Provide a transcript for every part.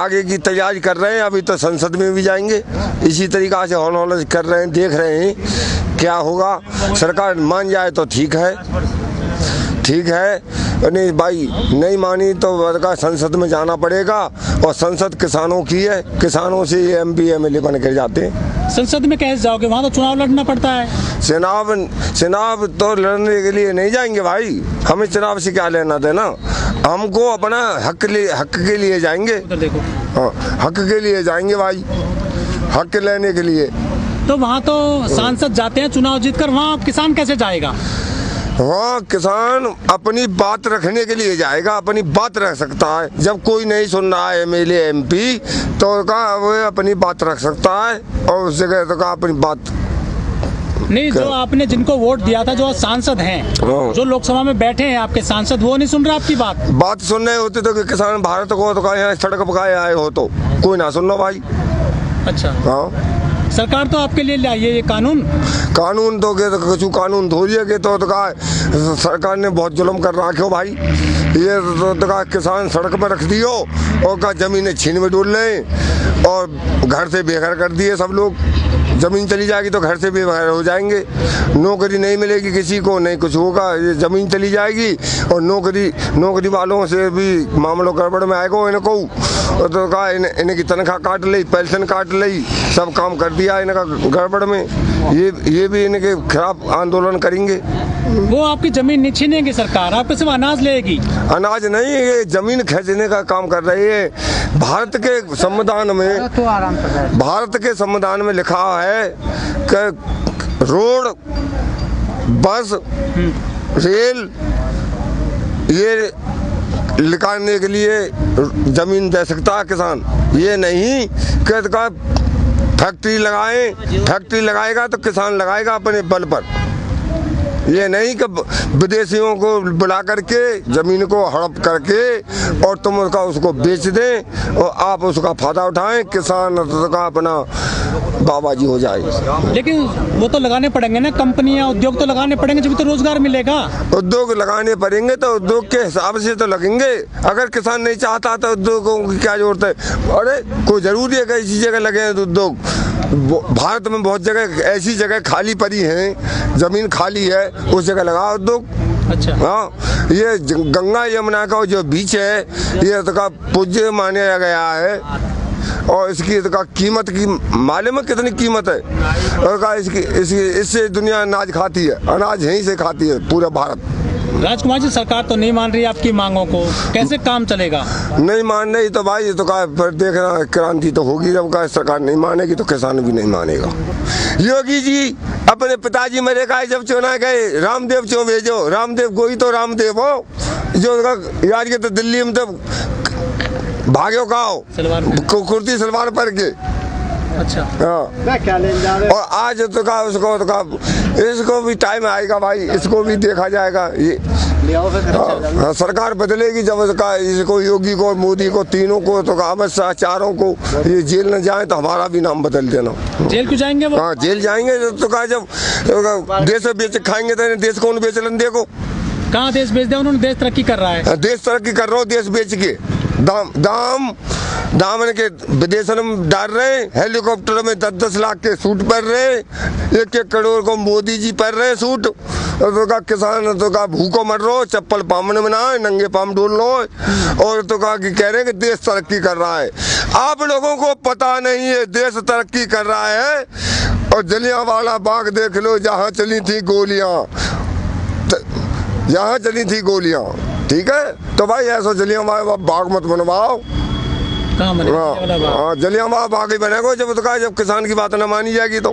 आगे की तैयारी कर रहे हैं। अभी तो संसद में भी जाएंगे, इसी तरीक़ा से हौल कर रहे हैं, देख रहे हैं क्या होगा। सरकार मान जाए तो ठीक है, ठीक है, नहीं भाई नहीं मानी तो संसद में जाना पड़ेगा। और संसद किसानों की है, किसानों से MP MLA बन कर जाते हैं। संसद में कैसे जाओगे, वहाँ तो चुनाव लड़ना पड़ता है। चुनाव तो लड़ने के लिए नहीं जाएंगे भाई, हमें चुनाव से क्या लेना देना। हमको अपना हक के लिए जाएंगे। देखो हाँ, हक के लिए जाएंगे भाई, हक लेने के लिए। तो वहाँ तो सांसद जाते हैं चुनाव जीतकर, वहाँ किसान कैसे जाएगा? वहाँ किसान अपनी बात रखने के लिए जाएगा, अपनी बात रख सकता है। जब कोई नहीं सुन रहा है MLA MP तो कहा वो अपनी बात रख सकता है, और उस जगह तो कहा अपनी बात नहीं। जो आपने जिनको वोट दिया था, जो सांसद हैं, जो लोकसभा में बैठे हैं आपके सांसद, वो नहीं सुन रहे आपकी बात सुन रहे होते तो किसान भारत को तो यहाँ सड़क पकाए आए हो तो कोई ना सुन लो भाई। अच्छा हाँ, सरकार तो आपके लिए लाई है ये कानून तो के कुछ कानून धोरिए के तो कहा सरकार ने बहुत जुल्म कर रखे हो भाई। ये तो कहा किसान सड़क पर रख दियो और कहा जमीनें छीन में डूल लें और घर से बेघर कर दिए सब लोग। जमीन चली जाएगी तो घर से बेघर हो जाएंगे, नौकरी नहीं मिलेगी किसी को, नहीं कुछ होगा, ये जमीन चली जाएगी और नौकरी वालों से भी मामलों गड़बड़ में आएगा इनको। तो कहा इनकी तनख्वाह काट ली, पेंशन काट ली, सब काम कर दिया इनका गड़बड़ में। ये भी इनके खिलाफ आंदोलन करेंगे। वो आपकी जमीन नहीं छीनेंगे सरकार, आपको सिर्फ अनाज लेगी। अनाज नहीं, ये जमीन खरीदने का काम कर रही है। भारत के संविधान में लिखा है कि रोड, बस, रेल ये निकालने के लिए जमीन दे सकता है किसान। ये नहीं कि फैक्ट्री लगाएगा तो किसान लगाएगा अपने बल पर। ये नहीं कि विदेशियों को बुला करके जमीन को हड़प करके और तुम उसको बेच दें और आप उसका फायदा उठाएं, किसान का अपना बाबाजी हो जाए। लेकिन वो तो लगाने पड़ेंगे ना, कंपनियां उद्योग तो लगाने पड़ेंगे, जब तो रोजगार मिलेगा। उद्योग लगाने पड़ेंगे तो उद्योग के हिसाब से तो लगेंगे। अगर किसान नहीं चाहता तो उद्योगों की क्या जरूरत है? अरे कोई जरूरी है कि ऐसी जगह लगे उद्योग? भारत में बहुत जगह ऐसी जगह खाली पड़ी हैं, जमीन खाली है, उस जगह लगाओ उद्योग। अच्छा हाँ, ये गंगा यमुना का जो बीच है ये तो का पूज्य माना गया है और इसकी तो का कीमत की मालूम है कितनी कीमत है। और का इससे दुनिया अनाज खाती है, अनाज यहीं से खाती है पूरा भारत। राजकुमार जी, सरकार तो नहीं मान रही आपकी मांगों को, कैसे काम चलेगा? नहीं मान रही तो भाई तो का फिर देखना क्रांति तो होगी। जब का सरकार नहीं मानेगी तो किसान भी नहीं मानेगा। योगी जी अपने पिताजी मरे का जब चुना गए, रामदेव क्यों भेजो? रामदेव कोई तो रामदेव हो जो यार के तो दिल्ली में तो भाग्यो का हो कुर्ती सलवार पर के। अच्छा हाँ, क्या लेने जा रहे? और आज तो का उसको तो का इसको भी टाइम आएगा भाई, इसको भी देखा जाएगा। ये हाँ, सरकार बदलेगी जब का इसको योगी को, मोदी को, तीनों को तो अमित शाह चारों को ये जेल न जाए तो हमारा भी नाम बदल देना। जेल क्यों जाएंगे वो? हाँ, जेल जाएंगे तो का जब देश बेच खाएंगे तो देश कौन बेच लें? देखो कहाँ देश बेच दिया उन्होंने, देश तरक्की कर रहा है। देश तरक्की कर रहा हो, देश बेच के दाम के विदेशों में डाल रहे, हेलीकॉप्टर में 10-10 लाख के सूट पहन रहे, 1-1 करोड़ को मोदी जी पहन रहे सूट। तो का किसान तो का भूखो मर रहा हो, चप्पल पाम में ना नंगे पाम डोल लो और तो का कह रहे हैं कि देश तरक्की कर रहा है। आप लोगों को पता नहीं है देश तरक्की कर रहा है। और जलियांवाला बाग देख लो, जहाँ चली थी गोलियां, ठीक है? तो भाई ऐसा जलियांवाला बाग मत बनवाओ। हाँ, जलियांवाला बाग ही बनेगा जब किसान की बात न मानी जाएगी तो।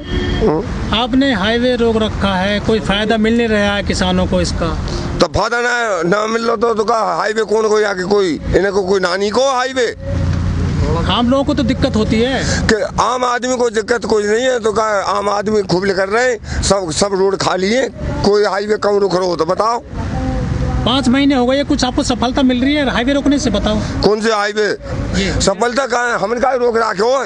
आपने हाईवे रोक रखा है, कोई फायदा मिल नहीं रहा है किसानों को इसका? तो फायदा ना मिल रहा तो का हाईवे कौन को आके कोई इन्हें को कोई नानी को हाईवे? आम लोगों को तो दिक्कत होती है कि आम आदमी को दिक्कत कोई नहीं है। तो का आम आदमी खूब कर रहे हैं, सब रोड खाली है, कोई हाईवे कम रुक रहा हो तो बताओ। 5 महीने हो गए, कुछ आपको सफलता मिल रही है हाईवे रोकने से? बताओ कौन से हाईवे सफलता कहाँ है? हमने कहा रोक रखे हो,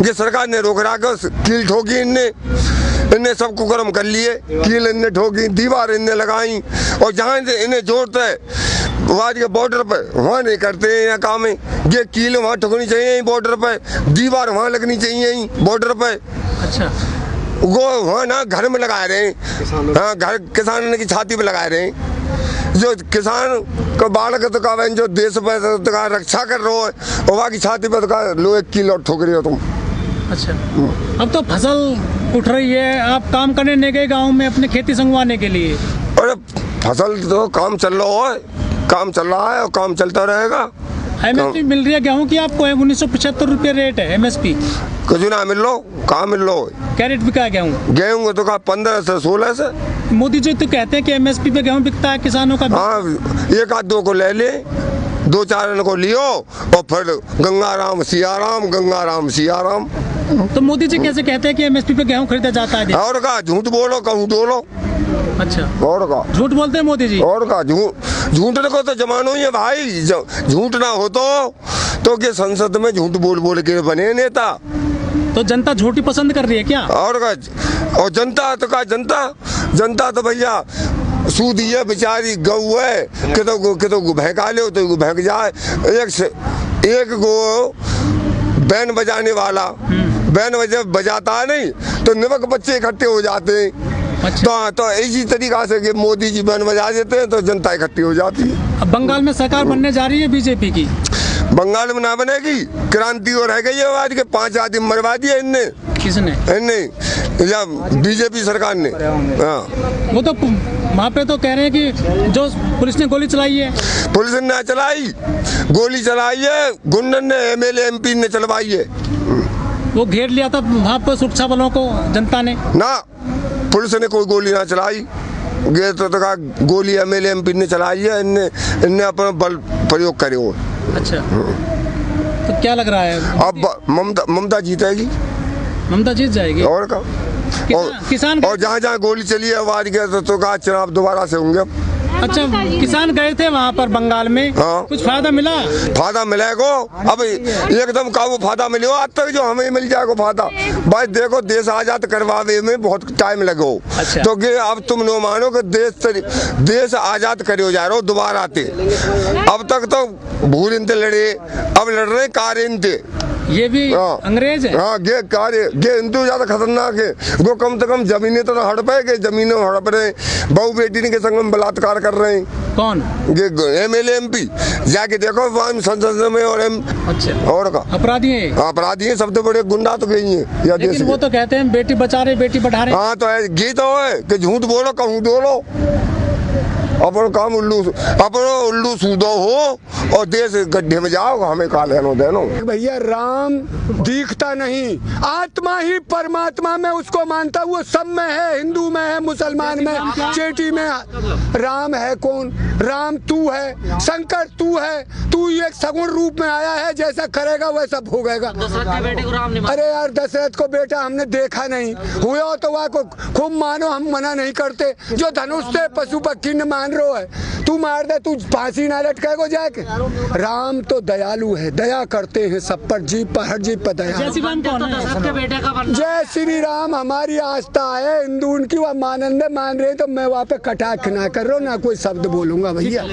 ये सरकार ने रोक रखे, कील ठोकी इनने सबको गर्म कर लिए, कील इनने ठोकी, दीवार इनने लगाई और जहाँ इन्हें जोड़ता है आज के बॉर्डर पे वहाँ नहीं करते हैं यहाँ काम है। ये कील वहाँ ठुकनी चाहिए बॉर्डर पे, दीवार वहाँ लगनी चाहिए बॉर्डर पे। अच्छा, वो वहाँ ना घर में लगा रहे हैं, हाँ घर किसान की छाती पे लगा रहे हैं। जो किसान को बालक तो का जो देश पर तो का रक्षा कर रहे हो, और वहाँ की छाती पे तो का लोहे की कील ठोक रही हो तुम। अच्छा, अब तो फसल उठ रही है, आप काम करने नहीं गए गाँव में अपने खेती संगवाने के लिए? अरे फसल तो काम चल रहा है, काम चल रहा है और काम चलता रहेगा। MSP मिल रही है गेहूं की आपको? 1975 रुपये रेट है MSP। कुछ ना मिल लो, कहाँ मिल लो? क्या रेट बिका है गेहूं? गेहूँ तो का 15 से 16 से। मोदी जी तो कहते हैं कि MSP पे गेहूं बिकता है किसानों का। हाँ, एक आध दो को ले ले, दो चार को लियो और फिर गंगाराम सियाराम, गंगाराम सियाराम। तो मोदी जी कैसे कहते हैं कि MSP पे गेहूं खरीदा जाता है? और का झूठ बोलो, कहूँ डोलो। अच्छा, और का झूठ बोलते हैं मोदी जी? और का झूठने को तो जमानो ही है भाई। झूठ ना हो तो के संसद में झूठ बोल बोल के बने नेता। तो जनता झूठी पसंद कर रही है क्या? और जनता तो का जनता तो भैया सूदी है बेचारी, गऊ है कि तो भैंका ले तो भैंक जाए। एक गो बैन बजाने वाला बैन बजाता है नहीं तो निवक बच्चे इकट्ठे हो जाते हैं। अच्छा। तो इसी तरीका से कि मोदी जी बैन बजा देते हैं तो जनता इकट्ठी हो जाती है। अब बंगाल में सरकार बनने जा रही है बीजेपी की। बंगाल में ना बनेगी, क्रांति हो रह गई है आज के 5 आदमी मरवा दिए इनने। किसने? इनने बीजेपी सरकार ने। हाँ, वो तो वहाँ पे तो कह रहे हैं कि जो पुलिस ने गोली चलाई है। पुलिस ने चलाई, गोली चलाई है, गुंडन ने MLA MP ने चलवाई है। वो घेर लिया था वहाँ पर सुरक्षा बलों को जनता ने। ना, पुलिस ने कोई गोली ना चलाई, गे तो का गोली MLA MP ने चलाई है। इनने अपना बल प्रयोग करे हो। अच्छा, तो क्या लग रहा है अब ममता जीतेगी? ममता जीत जाएगी? और का किसान और जहाँ गोली चली है आवाज गया तो का चुनाव दोबारा से होंगे। अच्छा, किसान गए थे वहाँ पर बंगाल में। हाँ। कुछ फायदा मिला? फायदा मिलेगा अब एकदम का वो फायदा मिले आज तक जो हमें मिल जाएगा फायदा। भाई देखो देश आजाद करवावे में बहुत टाइम लगो। अच्छा। तो अब तुम नो मानो कि देश आजाद करो जा रहे हो दोबारा आते। अब तक तो भूल इनते लड़े, अब लड़ रहे कारे इनते। ये भी अंग्रेज है। हाँ, ये हिंदू ज्यादा खतरनाक है। वो कम से कम जमीनें तो हड़पे के जमीनें हड़प रहे, बहू बेटी के संग में बलात्कार कर रहे हैं। कौन? ये MLA MP जाके देखो संसद में। और अच्छा, और का अपराधी है सबसे बड़े गुंडा तो गई है। लेकिन वो तो कहते हैं बेटी बचा रहे बेटी बढ़ा रहे। हाँ, तो गीत है कि झूठ बोलो कहूँ डोलो, अपनो काम उल्लू सूदो हो और देश गड्ढे में जाओ, हमें का लेनो देनो। भैया राम दिखता नहीं, आत्मा ही परमात्मा में उसको मानता, वो सब में है, हिंदू में है, मुसलमान में, चेटी में। राम है कौन? राम तू है, शंकर तू है। तू एक सगुण रूप में आया है, जैसा करेगा वैसा भोगेगा। अरे यार, दशरथ को बेटा हमने देखा नहीं, हुआ तो वह को खूब मानो, हम मना नहीं करते। जो धनुष से पशु पक्षी ने मान रो है, तू मार दे, तू फांसी ना लटके को जाके। राम तो दयालु है, दया करते हैं सब पर, जीव पर, हर जीव पर दया। जय श्री राम हमारी आस्था है, हिंदू उनकी वह मान रहे तो मैं वहाँ पे कटाक्ष ना कर रहा हूँ, ना कोई शब्द बोलूंगा भैया।